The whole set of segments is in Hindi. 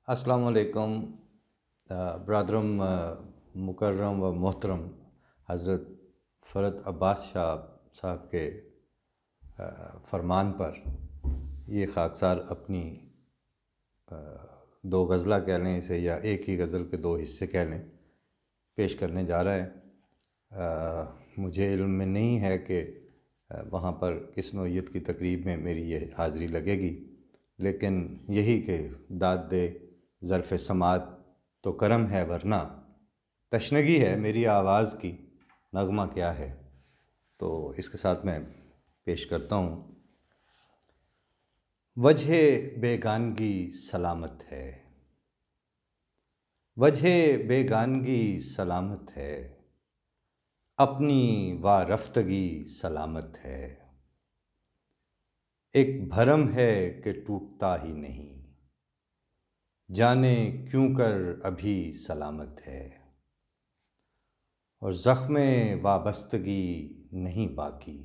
अस्सलाम वालेकुम ब्रदरम मुकर्रम व मोहतरम हज़रत फ़रत अब्बास शाह साहब के फरमान पर ये खाकसार अपनी दो गज़ला कह लें इसे या एक ही गज़ल के दो हिस्से कह लें पेश करने जा रहा है। मुझे इल्म में नहीं है कि वहाँ पर किस नौइयत की तकरीब में मेरी ये हाज़िरी लगेगी, लेकिन यही कि दाद दे ज़र्फ़ समात तो करम है, वरना तशनगी है मेरी आवाज़ की, नगमा क्या है। तो इसके साथ मैं पेश करता हूँ। वजह बेगानगी सलामत है, वजह बेगानगी सलामत है, अपनी वारफ्तगी सलामत है। एक भरम है कि टूटता ही नहीं, जाने क्यों कर अभी सलामत है। और ज़ख्मे वाबस्तगी नहीं बाकी,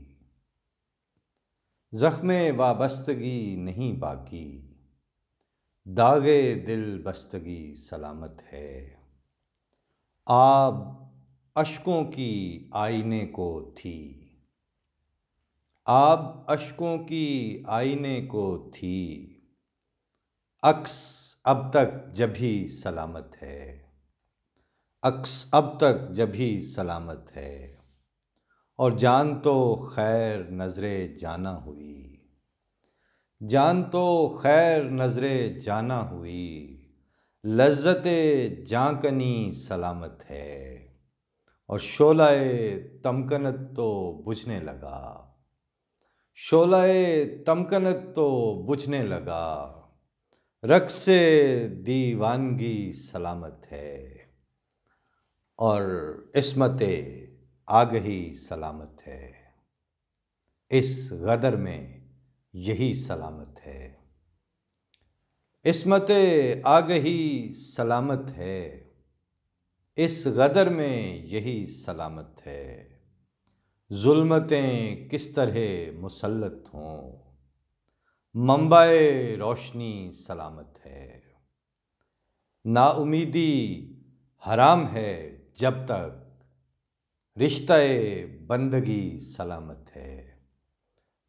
ज़ख्मे वाबस्तगी नहीं बाकी, दागे दिल बस्तगी सलामत है। आब अश्कों की आईने को थी, आब अश्कों की आईने को थी, अक्स अब तक जभी सलामत है, अक्स अब तक जभी सलामत है। और जान तो खैर नज़रे जाना हुई, जान तो खैर नज़रे जाना हुई, लज़्ज़ते जांकनी सलामत है। और शोलाए तमकनत तो बुझने लगा, शोलाए तमकनत तो बुझने लगा, रक़्से दीवानगी सलामत है। और इस्मते आगही सलामत है, इस गदर में यही सलामत है। इस्मते आगही सलामत है, इस गदर में यही सलामत है। ज़ुल्मतें किस तरह मुसल्लत हों, मंबाए रोशनी सलामत है। नाउमीदी हराम है जब तक, रिश्ते बंदगी सलामत है।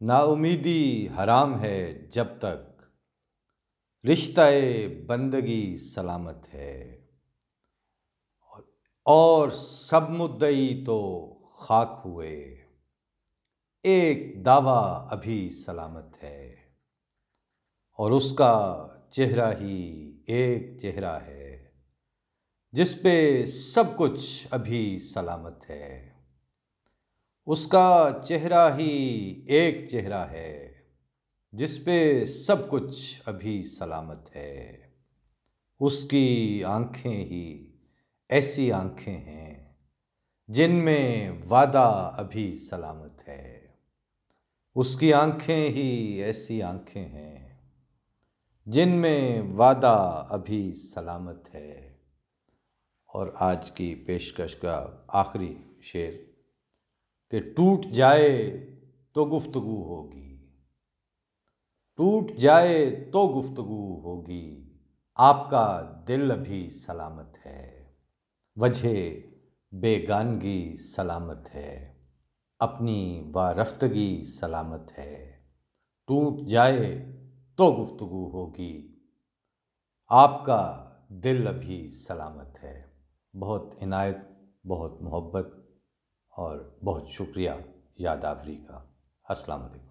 नाउमीदी हराम है जब तक, रिश्ते बंदगी सलामत है। और सब मुद्दई तो खाक हुए, एक दावा अभी सलामत है। और उसका चेहरा ही एक चेहरा है, जिस पे सब कुछ अभी सलामत है। उसका चेहरा ही एक चेहरा है, जिस पे सब कुछ अभी सलामत है। उसकी आँखें ही ऐसी आँखें हैं, जिनमें वादा अभी सलामत है। उसकी आँखें ही ऐसी आँखें हैं, जिनमें वादा अभी सलामत है। और आज की पेशकश का आखिरी शेर कि टूट जाए तो गुफ्तगू होगी, टूट जाए तो गुफ्तगू होगी, आपका दिल अभी सलामत है। वजह बेगानगी सलामत है, अपनी वारफ्तगी सलामत है। टूट जाए तो गुफ्तगू होगी, आपका दिल अभी सलामत है। बहुत इनायत, बहुत मोहब्बत और बहुत शुक्रिया यादावरी का। अस्सलाम वालेकुम।